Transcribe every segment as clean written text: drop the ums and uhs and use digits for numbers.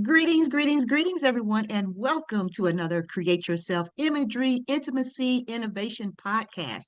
Greetings, greetings, greetings, everyone, and welcome to another Create Yourself Imagery, Intimacy, Innovation podcast,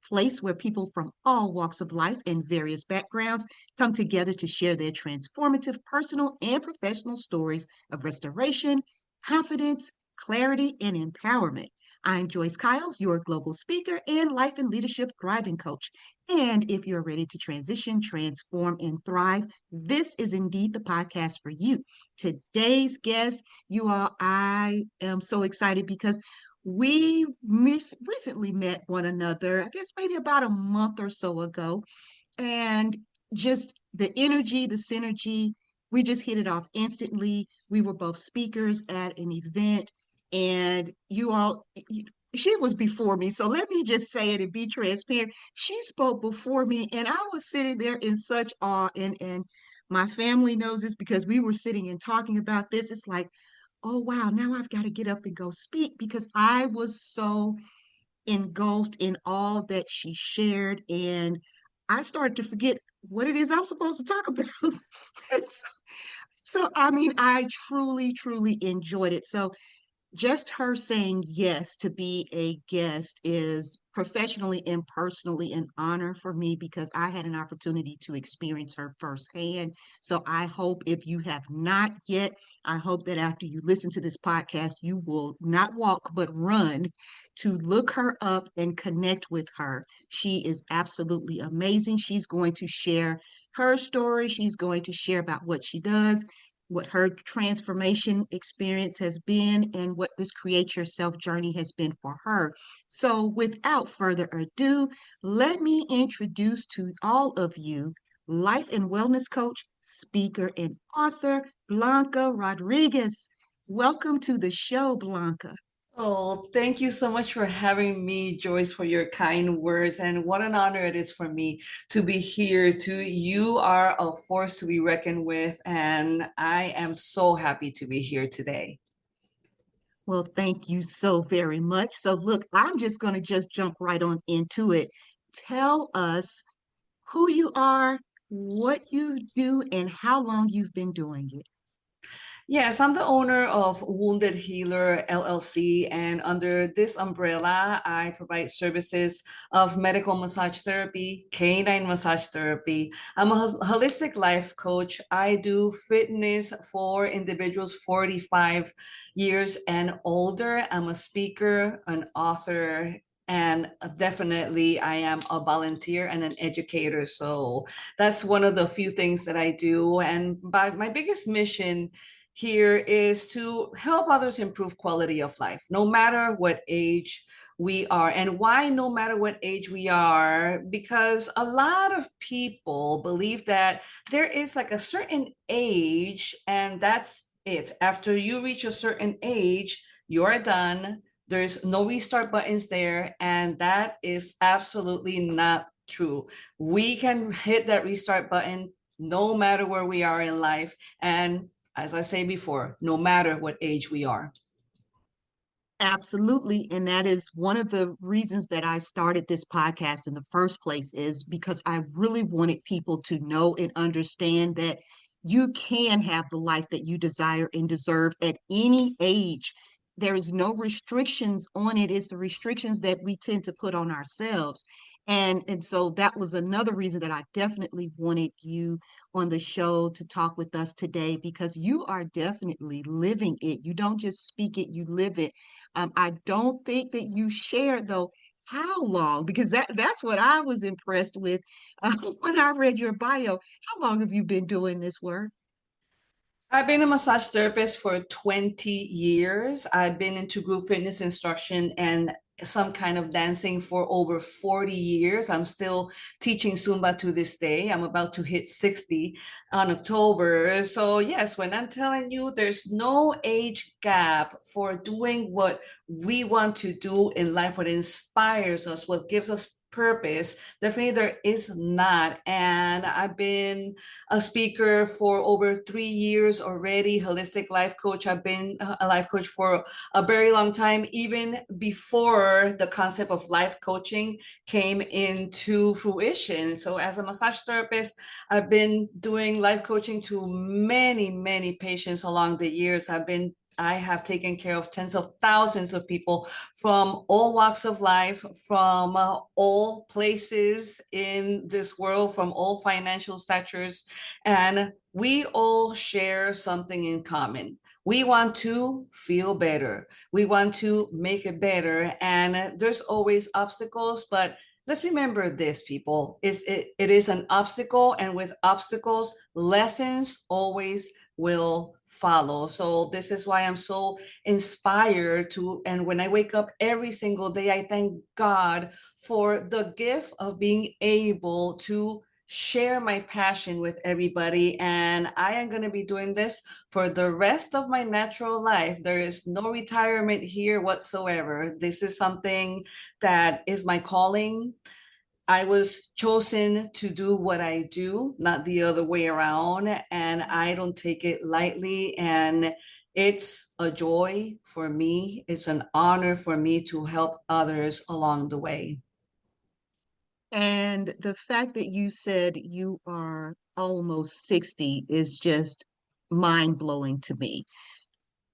place where people from all walks of life and various backgrounds come together to share their transformative personal and professional stories of restoration, confidence, clarity, and empowerment. I'm Joyce Kiles, your global speaker and life and leadership thriving coach. And if you're ready to transition, transform, and thrive, this is indeed the podcast for you. Today's guest, you all, I am so excited because we recently met one another, I guess maybe about a month or so ago, and just the energy, the synergy, we just hit it off instantly. We were both speakers at an event, and she was before me. So let me just say it and be transparent. She spoke before me, and I was sitting there in such awe. And my family knows this because we were sitting and talking about this. It's like, oh, wow, now I've got to get up and go speak because I was so engulfed in all that she shared. And I started to forget what it is I'm supposed to talk about. so, I mean, I truly, truly enjoyed it. So, just her saying yes to be a guest is professionally and personally an honor for me because I had an opportunity to experience her firsthand. So I hope if you have not yet, I hope that after you listen to this podcast, you will not walk but run to look her up and connect with her. She is absolutely amazing. She's going to share her story. She's going to share about what she does, what her transformation experience has been, and what this Create Yourself journey has been for her. So, without further ado, let me introduce to all of you life and wellness coach, speaker, and author, Blanca Rodriguez. Welcome to the show, Blanca. Oh, thank you so much for having me, Joyce, for your kind words. And what an honor it is for me to be here. You are a force to be reckoned with, and I am so happy to be here today. Well, thank you so very much. So, look, I'm just going to just jump right on into it. Tell us who you are, what you do, and how long you've been doing it. Yes, I'm the owner of Wounded Healer LLC, and under this umbrella, I provide services of medical massage therapy, canine massage therapy. I'm a holistic life coach. I do fitness for individuals 45 years and older. I'm a speaker, an author, and definitely I am a volunteer and an educator. So that's one of the few things that I do. And by my biggest mission here is to help others improve quality of life, no matter what age we are. And why no matter what age we are? Because a lot of people believe that there is like a certain age and that's it. After you reach a certain age, you're done. There's no restart buttons there. And that is absolutely not true. We can hit that restart button no matter where we are in life. And as I say before, no matter what age we are. Absolutely. And that is one of the reasons that I started this podcast in the first place, is because I really wanted people to know and understand that you can have the life that you desire and deserve at any age. There is no restrictions on it. It's the restrictions that we tend to put on ourselves. And so that was another reason that I definitely wanted you on the show to talk with us today, because you are definitely living it. You don't just speak it, you live it. I don't think that you shared though how long, because that's what I was impressed with when I read your bio. How long have you been doing this work? I've been a massage therapist for 20 years. I've been into group fitness instruction and some kind of dancing for over 40 years. I'm still teaching Zumba to this day. I'm about to hit 60 on October. So, yes, when I'm telling you there's no age gap for doing what we want to do in life, what inspires us, what gives us purpose. Definitely there is not. And I've been a speaker for over 3 years already, holistic life coach. I've been a life coach for a very long time, even before the concept of life coaching came into fruition. So as a massage therapist, I've been doing life coaching to many, many patients along the years. I have taken care of tens of thousands of people from all walks of life, from all places in this world, from all financial statures, and we all share something in common. We want to feel better. We want to make it better, and there's always obstacles, but let's remember this, people. It is an obstacle, and with obstacles, lessons always will follow. So this is why I'm so inspired to, and when I wake up every single day, I thank God for the gift of being able to share my passion with everybody. And I am going to be doing this for the rest of my natural life. There is no retirement here whatsoever. This is something that is my calling. I was chosen to do what I do, not the other way around. And I don't take it lightly. And it's a joy for me. It's an honor for me to help others along the way. And the fact that you said you are almost 60 is just mind blowing to me.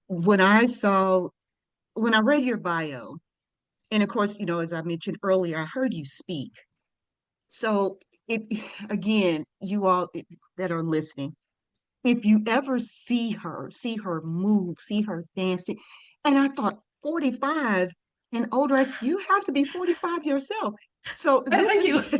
When I saw, when I read your bio, and of course, as I mentioned earlier, I heard you speak. So, if again, you all that are listening, if you ever see her move, see her dancing, and I thought 45 and older, you have to be 45 yourself. So this Thank you. is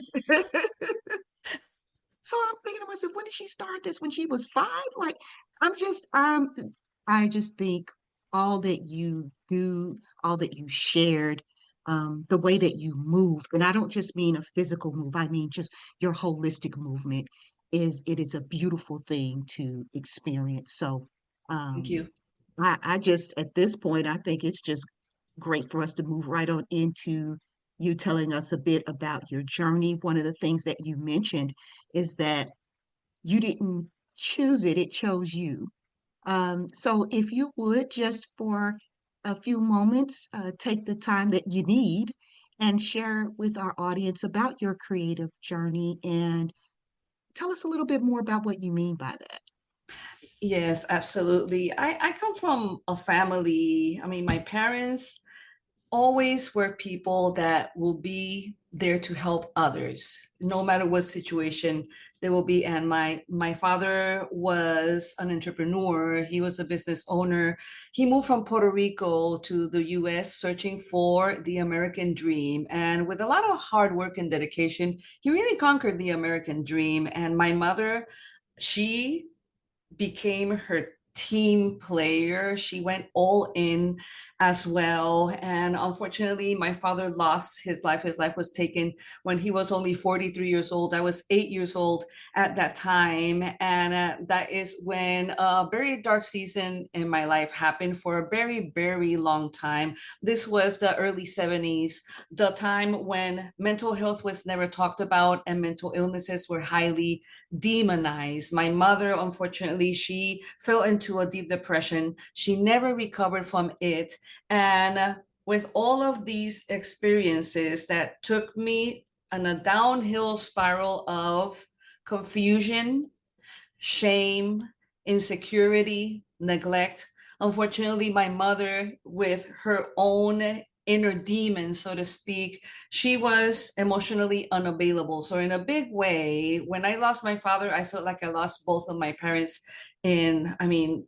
So I'm thinking to myself, when did she start this? When she was five? Like, I'm just, I just think all that you do, all that you shared, the way that you move, and I don't just mean a physical move, I mean just your holistic movement it is a beautiful thing to experience. So, Thank um, you. I just, at this point, I think it's just great for us to move right on into you telling us a bit about your journey. One of the things that you mentioned is that you didn't choose it, it chose you. So if you would, just for a few moments, take the time that you need and share with our audience about your creative journey and tell us a little bit more about what you mean by that. Yes, absolutely. I come from a family. I mean, my parents always were people that will be there to help others no matter what situation they will be. And my father was an entrepreneur. He was a business owner. He moved from Puerto Rico to the US searching for the American dream, and with a lot of hard work and dedication he really conquered the American dream. And my mother, she became her team player. She went all in as well. And unfortunately, my father lost his life. His life was taken when he was only 43 years old. I was 8 years old at that time. And that is when a very dark season in my life happened for a very, very long time. This was the early 70s, the time when mental health was never talked about and mental illnesses were highly demonized. My mother, unfortunately, she fell into a deep depression. She never recovered from it. And with all of these experiences that took me on a downhill spiral of confusion, shame, insecurity, neglect. Unfortunately, my mother, with her own inner demon, so to speak, she was emotionally unavailable. So, in a big way, when I lost my father, I felt like I lost both of my parents I mean,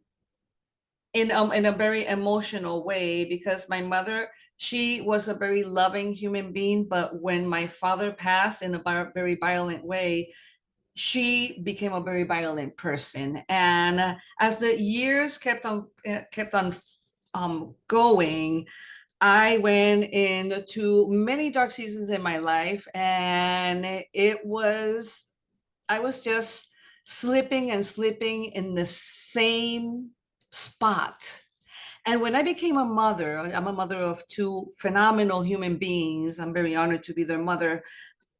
in a very emotional way, because my mother, she was a very loving human being, but when my father passed in a very violent way, she became a very violent person. And as the years kept on going, I went into many dark seasons in my life, and I was just slipping and slipping in the same spot. And when I became a mother, I'm a mother of two phenomenal human beings. I'm very honored to be their mother.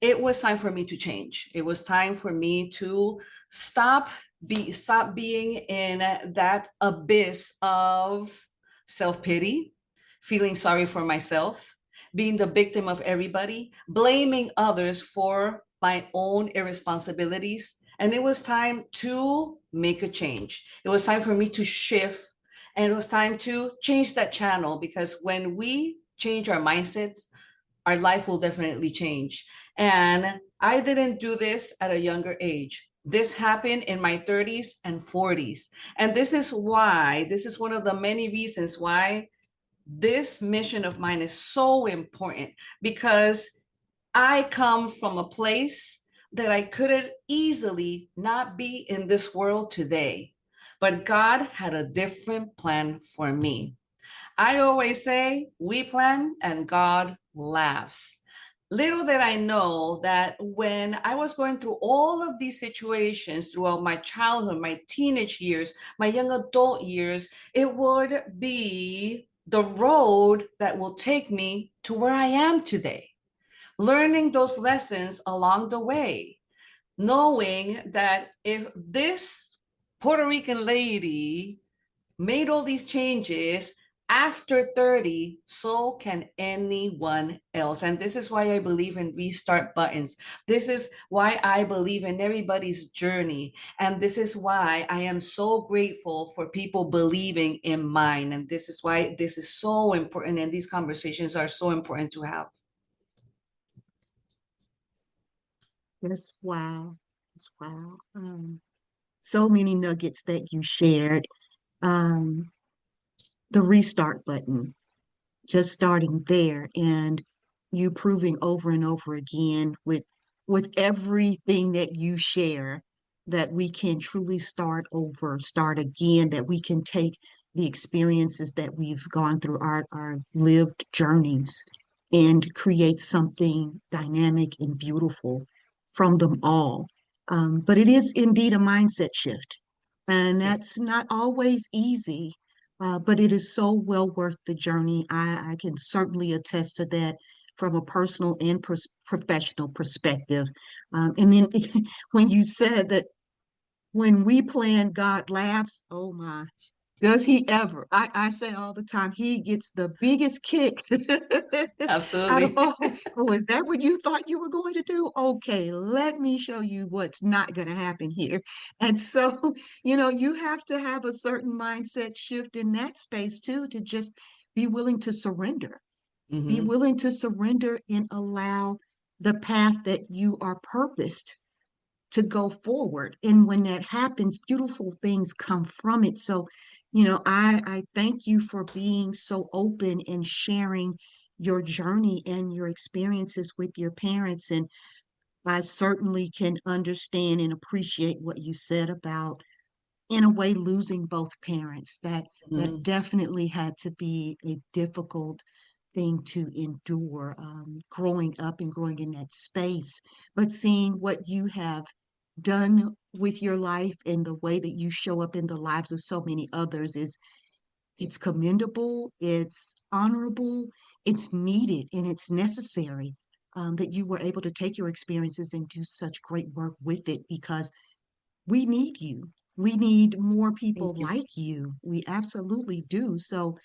It was time for me to change. It was time for me to stop being in that abyss of self-pity, feeling sorry for myself, being the victim of everybody, blaming others for my own irresponsibilities. And it was time to make a change. It was time for me to shift, and it was time to change that channel, because when we change our mindsets, our life will definitely change. And I didn't do this at a younger age. This happened in my 30s and 40s. And this is one of the many reasons why this mission of mine is so important, because I come from a place that I could easily not be in this world today. But God had a different plan for me. I always say, we plan and God laughs. Little did I know that when I was going through all of these situations throughout my childhood, my teenage years, my young adult years, it would be the road that will take me to where I am today. Learning those lessons along the way, knowing that if this Puerto Rican lady made all these changes after 30, so can anyone else. And this is why I believe in restart buttons. This is why I believe in everybody's journey. And this is why I am so grateful for people believing in mine. And this is why this is so important. And these conversations are so important to have. Yes, wow. Yes, wow. So many nuggets that you shared. Um, the restart button, just starting there and you proving over and over again with everything that you share that we can truly start over, start again, that we can take the experiences that we've gone through, our lived journeys, and create something dynamic and beautiful from them all. But it is indeed a mindset shift, and Yes. that's not always easy, but it is so well worth the journey. I can certainly attest to that from a personal and professional perspective. And then when you said that when we plan, God laughs, oh my, does he ever? I say all the time, he gets the biggest kick out of Absolutely. all. Oh, is that what you thought you were going to do? Okay, let me show you what's not going to happen here. And so, you have to have a certain mindset shift in that space too, to just be willing to surrender. Be Mm-hmm. willing to surrender and allow the path that you are purposed to go forward. And when that happens, beautiful things come from it. So, I thank you for being so open and sharing your journey and your experiences with your parents. And I certainly can understand and appreciate what you said about, in a way, losing both parents. That Mm-hmm. definitely had to be a difficult thing to endure, growing up and growing in that space. But seeing what you have done with your life and the way that you show up in the lives of so many others is, it's commendable, it's honorable, it's needed, and it's necessary, that you were able to take your experiences and do such great work with it, because we need you. We need more people Thank you. like you. We absolutely do. So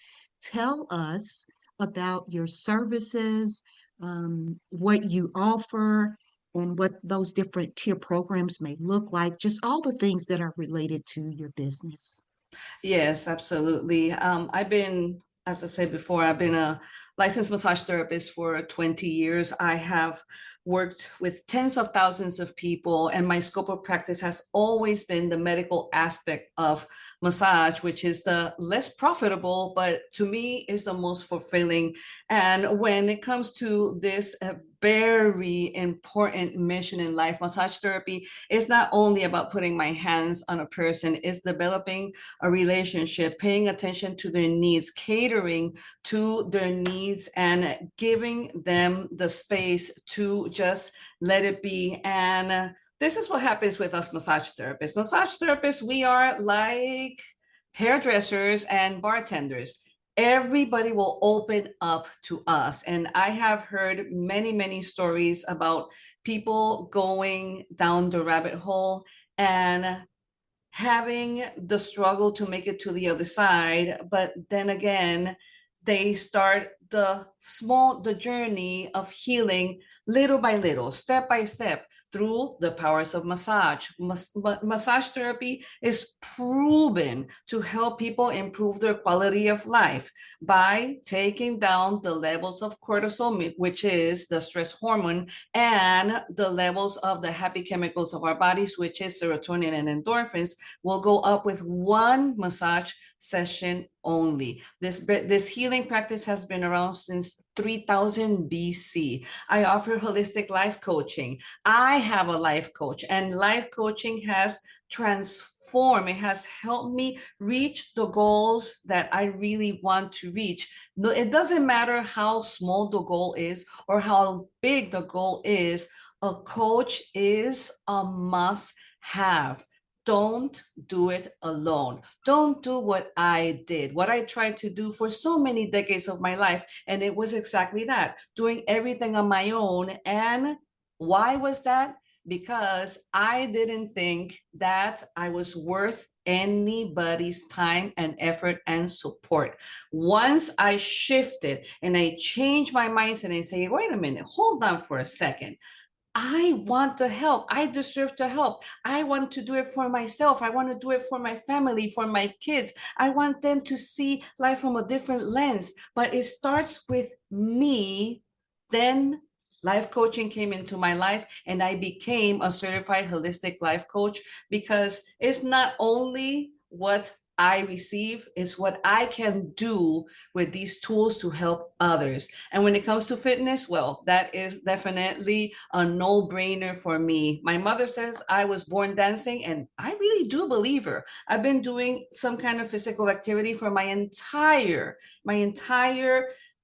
tell us about your services, what you offer, and what those different tier programs may look like, just all the things that are related to your business. Yes, absolutely. As I said before, I've been a licensed massage therapist for 20 years. I have worked with tens of thousands of people, and my scope of practice has always been the medical aspect of massage, which is the less profitable, but to me is the most fulfilling. And when it comes to this very important mission in life, massage therapy is not only about putting my hands on a person, it's developing a relationship, paying attention to their needs, catering to their needs, and giving them the space to just let it be. And this is what happens with us massage therapists. Massage therapists, we are like hairdressers and bartenders. everybody will open up to us. And I have heard many, many stories about people going down the rabbit hole and having the struggle to make it to the other side. But then again, they start the journey of healing little by little, step by step, through the powers of massage. Massage therapy is proven to help people improve their quality of life by taking down the levels of cortisol, which is the stress hormone, and the levels of the happy chemicals of our bodies, which is serotonin and endorphins, will go up with one massage session only. This healing practice has been around since 3000 BC. I offer holistic life coaching. I have a life coach, and life coaching has transformed. It has helped me reach the goals that I really want to reach. No, it doesn't matter how small the goal is or how big the goal is. A coach is a must have. Don't do it alone. Don't do what I did, what I tried to do for so many decades of my life. And it was exactly that, doing everything on my own. And why was that? Because I didn't think that I was worth anybody's time and effort and support. Once I shifted and I changed my mindset and say, wait a minute, hold on for a second. I want to help. I deserve to help. I want to do it for myself. I want to do it for my family, for my kids. I want them to see life from a different lens. But it starts with me. Then life coaching came into my life, and I became a certified holistic life coach, because it's not only what I receive, is what I can do with these tools to help others. And when it comes to fitness, well, that is definitely a no-brainer for me. My mother says I was born dancing, and I really do believe her. I've been doing some kind of physical activity for my entire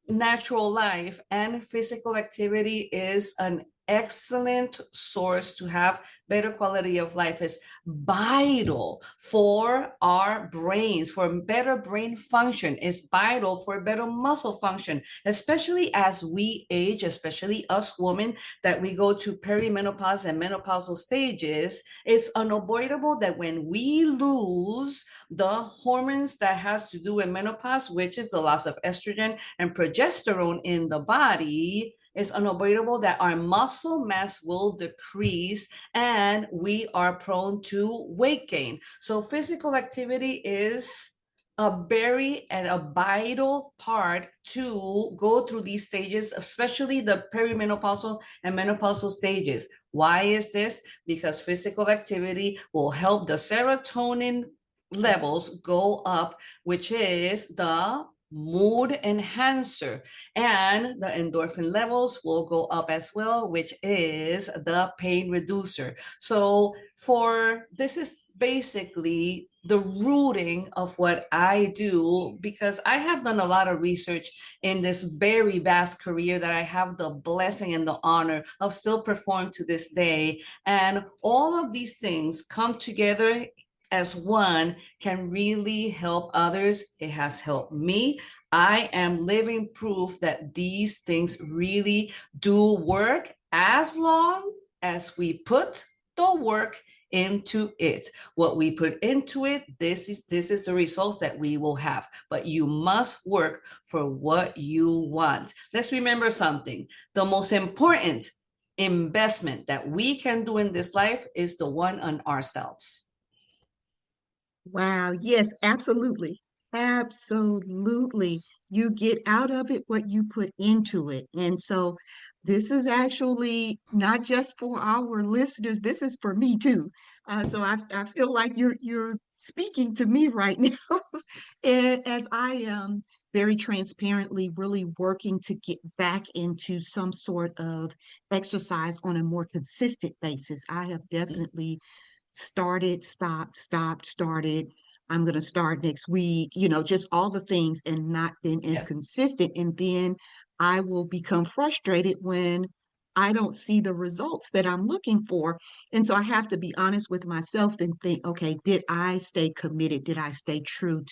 natural life, and physical activity is an excellent source to have better quality of life. Is vital for our brains, for better brain function, is vital for better muscle function, especially as we age, especially us women, that we go to perimenopause and menopausal stages. It's unavoidable that when we lose the hormones that has to do with menopause, which is the loss of estrogen and progesterone in the body, it's unavoidable that our muscle mass will decrease and we are prone to weight gain. So physical activity is a very and a vital part to go through these stages, especially the perimenopausal and menopausal stages. Why is this? Because physical activity will help the serotonin levels go up, which is the mood enhancer, and the endorphin levels will go up as well, which is the pain reducer. So for this is basically the rooting of what I do, because I have done a lot of research in this very vast career that I have the blessing and the honor of still perform to this day. And all of these things come together as one can really help others. It has helped me. I am living proof that these things really do work, as long as we put the work into it. What we put into it, this is the results that we will have. But you must work for what you want. Let's remember something. The most important investment that we can do in this life is the one on ourselves. Wow, yes, absolutely. Absolutely. You get out of it what you put into it. And so this is actually not just for our listeners, this is for me too. So I feel like you're speaking to me right now. And as I am very transparently really working to get back into some sort of exercise on a more consistent basis. I have definitely started, stopped, stopped, started. I'm going to start next week, just all the things and not been as Yeah. consistent. And then I will become frustrated when I don't see the results that I'm looking for. And so I have to be honest with myself and think, okay, did I stay committed? Did I stay true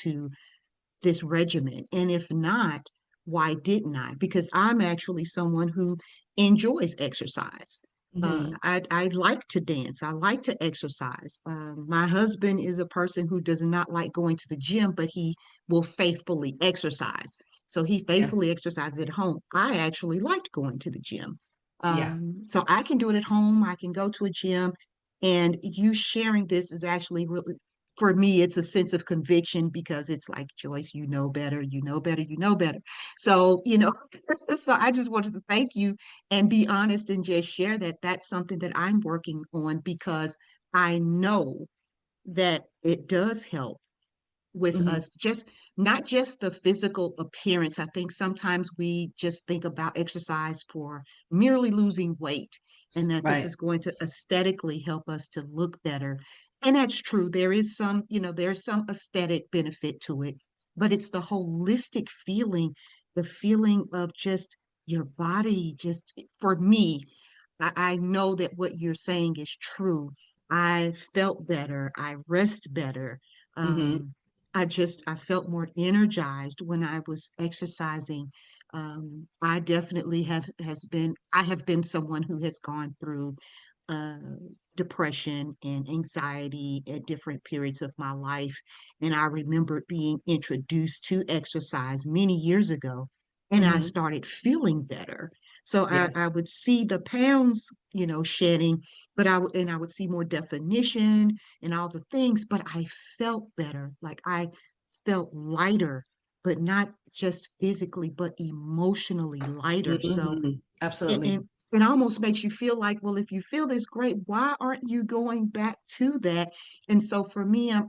this regimen? And if not, why didn't I? Because I'm actually someone who enjoys exercise. Hmm. I like to dance. I like to exercise. My husband is a person who does not like going to the gym, but he will faithfully exercise. So he Yeah. faithfully exercises at home. I actually liked going to the gym. Yeah. So I can do it at home. I can go to a gym. And you sharing this is actually really, for me, it's a sense of conviction because it's like, Joyce, you know better, you know better, you know better. So, so I just wanted to thank you and be honest and just share that that's something that I'm working on because I know that it does help with Hmm. us, just not just the physical appearance. I think sometimes we just think about exercise for merely losing weight and that this Right. is going to aesthetically help us to look better. And that's true. There is some, there's some aesthetic benefit to it, but it's the holistic feeling, the feeling of just your body, just for me, I know that what you're saying is true. I felt better. I rest better. Hmm. Um, I felt more energized when I was exercising. I definitely I have been someone who has gone through uh, depression and anxiety at different periods of my life. And I remember being introduced to exercise many years ago, and I Hmm. started feeling better. So I Yes. would see the pounds, shedding, but I would see more definition and all the things, but I felt better. Like I felt lighter, but not just physically, but emotionally lighter. So Hmm. it, Absolutely. it, it almost makes you feel like, well, if you feel this great, why aren't you going back to that? And so for me, I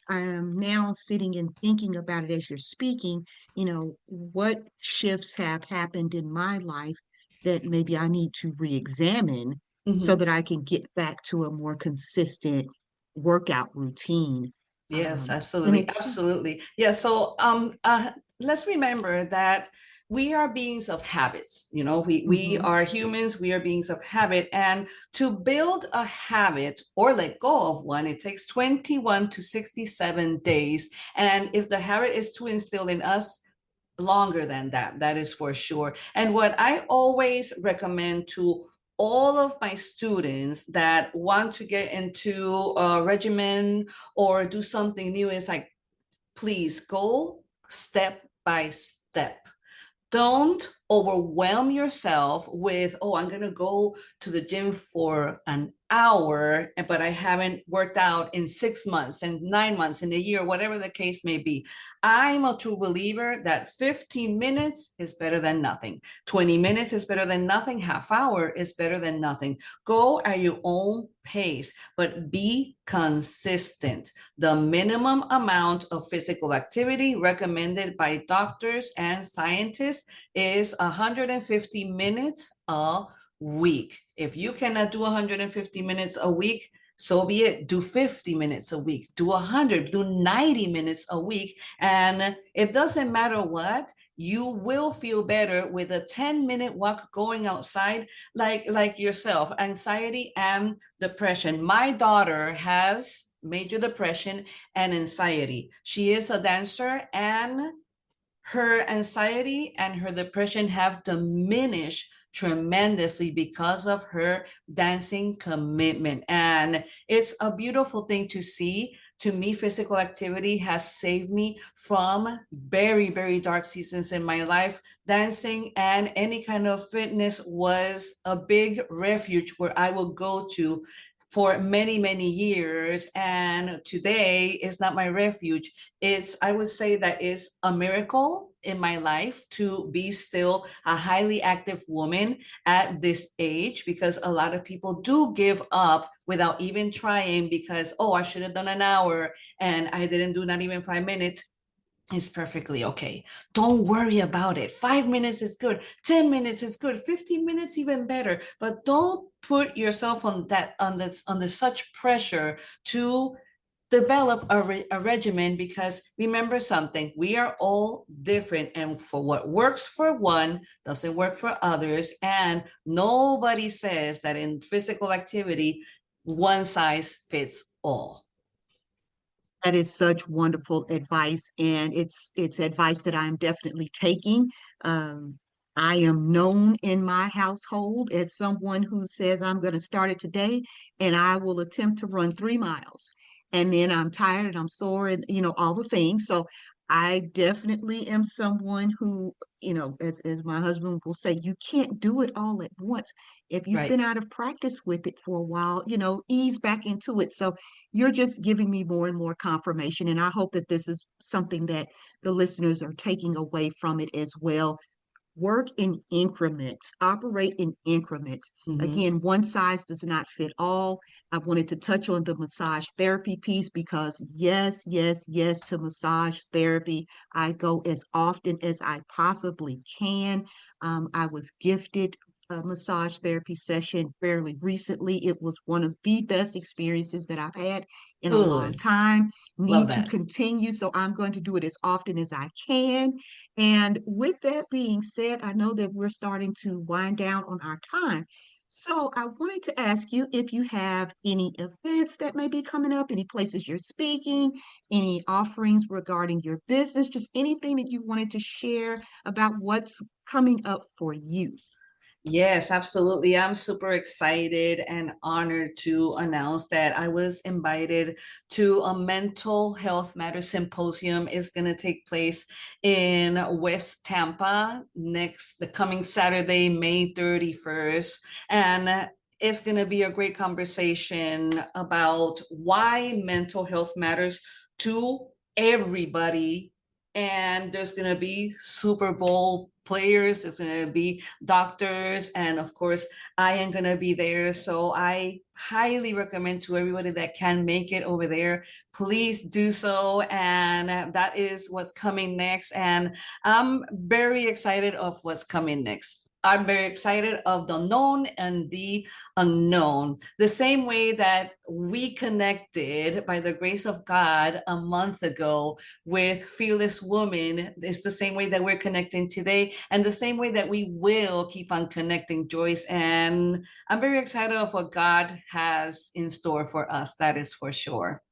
am now sitting and thinking about it as you're speaking, what shifts have happened in my life that maybe I need to re-examine so Hmm. that I can get back to a more consistent workout routine. Yes, And absolutely. it keep, Absolutely. Yeah. So let's remember that we are beings of habits. We mhm, are humans, we are beings of habit. And to build a habit or let go of one, it takes 21 to 67 days. And if the habit is to instill in us, longer than that, that is for sure. And what I always recommend to all of my students that want to get into a regimen or do something new is like, please go step by step. Don't overwhelm yourself with, oh, I'm going to go to the gym for an hour, but I haven't worked out in 6 months and 9 months in a year, whatever the case may be. I'm a true believer that 15 minutes is better than nothing. 20 minutes is better than nothing. Half hour is better than nothing. Go at your own pace, but be consistent. The minimum amount of physical activity recommended by doctors and scientists is 150 minutes a week. If you cannot do 150 minutes a week, so be it. Do 50 minutes a week, do 100, do 90 minutes a week. And it doesn't matter what, you will feel better with a 10-minute walk going outside, like yourself. Anxiety and depression. My daughter has major depression and anxiety. She is a dancer, and her anxiety and her depression have diminished tremendously because of her dancing commitment. And it's a beautiful thing to see. To me, physical activity has saved me from very, very dark seasons in my life. Dancing and any kind of fitness was a big refuge where I will go to for many, many years. And today is not my refuge. I would say that is a miracle in my life to be still a highly active woman at this age, because a lot of people do give up without even trying because, oh, I should have done an hour and I didn't do not even 5 minutes. Is perfectly okay. Don't worry about it. 5 minutes is good. 10 minutes is good. 15 minutes even better. But don't put yourself on such pressure to develop a regimen, because remember something, we are all different, and for what works for one doesn't work for others. And nobody says that in physical activity one size fits all. That is such wonderful advice, and it's advice that I'm definitely taking. Um, I am known in my household as someone who says I'm going to start it today, and I will attempt to run 3 miles, and then I'm tired and I'm sore, and all the things. So I definitely am someone who, as my husband will say, you can't do it all at once. If you've Right. been out of practice with it for a while, ease back into it. So you're just giving me more and more confirmation. And I hope that this is something that the listeners are taking away from it as well. Work in increments, operate in increments. Hmm. Again, one size does not fit all. I wanted to touch on the massage therapy piece because, yes, yes, yes, to massage therapy. I go as often as I possibly can. I was gifted a massage therapy session fairly recently. It was one of the best experiences that I've had in a long Good. time. Love Need to that. continue, so I'm going to do it as often as I can. And with that being said, I know that we're starting to wind down on our time. So I wanted to ask you if you have any events that may be coming up, any places you're speaking, any offerings regarding your business, just anything that you wanted to share about what's coming up for you. Yes, absolutely. I'm super excited and honored to announce that I was invited to a mental health matters symposium. It's going to take place in West Tampa the coming Saturday, May 31st. And it's going to be a great conversation about why mental health matters to everybody. And there's going to be Super Bowl players, there's going to be doctors, and of course I am going to be there. So I highly recommend to everybody that can make it over there, please do so. And that is what's coming next, and I'm very excited of what's coming next. I'm very excited of the known and the unknown. The same way that we connected by the grace of God a month ago with Fearless Woman, it's the same way that we're connecting today, and the same way that we will keep on connecting, Joyce. And I'm very excited of what God has in store for us. That is for sure.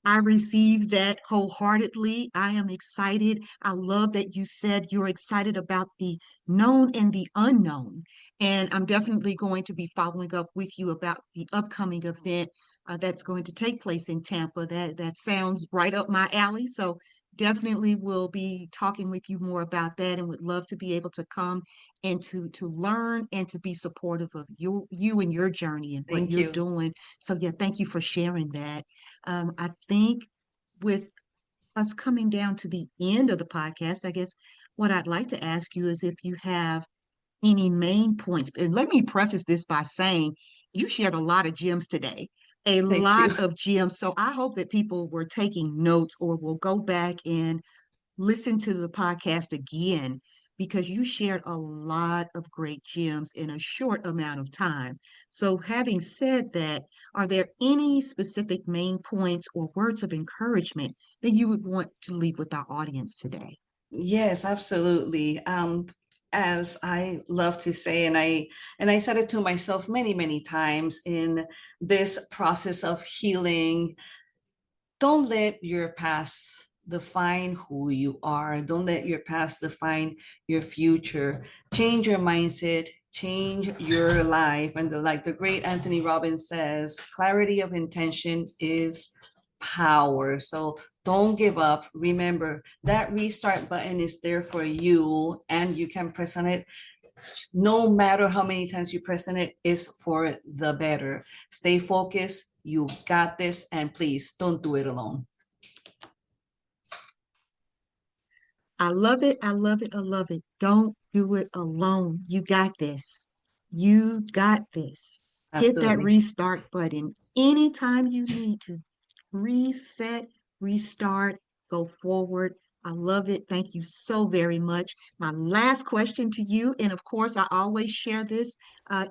I receive that wholeheartedly. I am excited. I love that you said you're excited about the known and the unknown. And I'm definitely going to be following up with you about the upcoming event that's going to take place in Tampa. That sounds right up my alley. So definitely will be talking with you more about that and would love to be able to come and to learn and to be supportive of you and your journey and what Thank you're you. doing. So yeah, thank you for sharing that. I think with us coming down to the end of the podcast, I guess what I'd like to ask you is if you have any main points. And let me preface this by saying you shared a lot of gems today, a Thank you. lot of gems. So I hope that people were taking notes or will go back and listen to the podcast again because you shared a lot of great gems in a short amount of time. So, having said that, are there any specific main points or words of encouragement that you would want to leave with our audience today? Yes, absolutely. As I love to say, and I said it to myself many, many times in this process of healing, don't let your past define who you are. Don't let your past define your future. Change your mindset, change your life. And like the great Anthony Robbins says, clarity of intention is power. So don't give up. Remember that restart button is there for you, and you can press on it. No matter how many times you press on it, is for the better. Stay focused. You got this, and please don't do it alone. I love it. I love it. I love it. Don't do it alone. You got this. You got this. Hit that Absolutely. restart button anytime you need to. Reset, restart, go forward. I love it. Thank you so very much. My last question to you, and of course, I always share this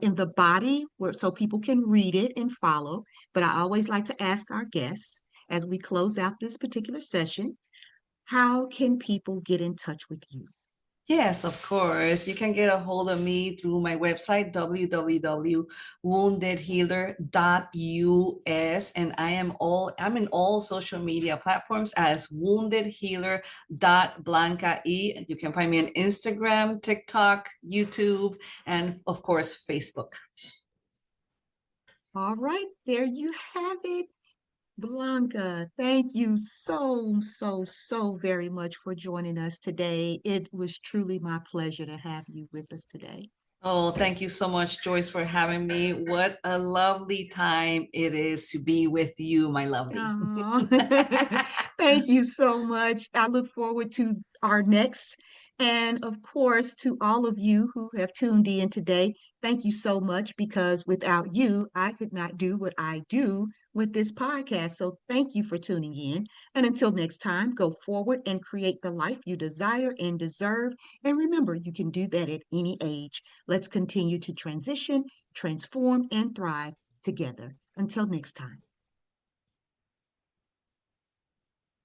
in the body so people can read it and follow, but I always like to ask our guests as we close out this particular session, how can people get in touch with you? Yes, of course. You can get a hold of me through my website, www.woundedhealer.us. And I'm in all social media platforms as woundedhealer.blancae. You can find me on Instagram, TikTok, YouTube, and of course, Facebook. All right, there you have it. Blanca, thank you so very much for joining us today. It was truly my pleasure to have you with us today. Oh, thank you so much, Joyce, for having me. What a lovely time it is to be with you, my lovely. Oh, thank you so much. I look forward to our next. And of course, to all of you who have tuned in today, thank you so much because without you, I could not do what I do with this podcast. So thank you for tuning in. And until next time, go forward and create the life you desire and deserve. And remember, you can do that at any age. Let's continue to transition, transform, and thrive together. Until next time.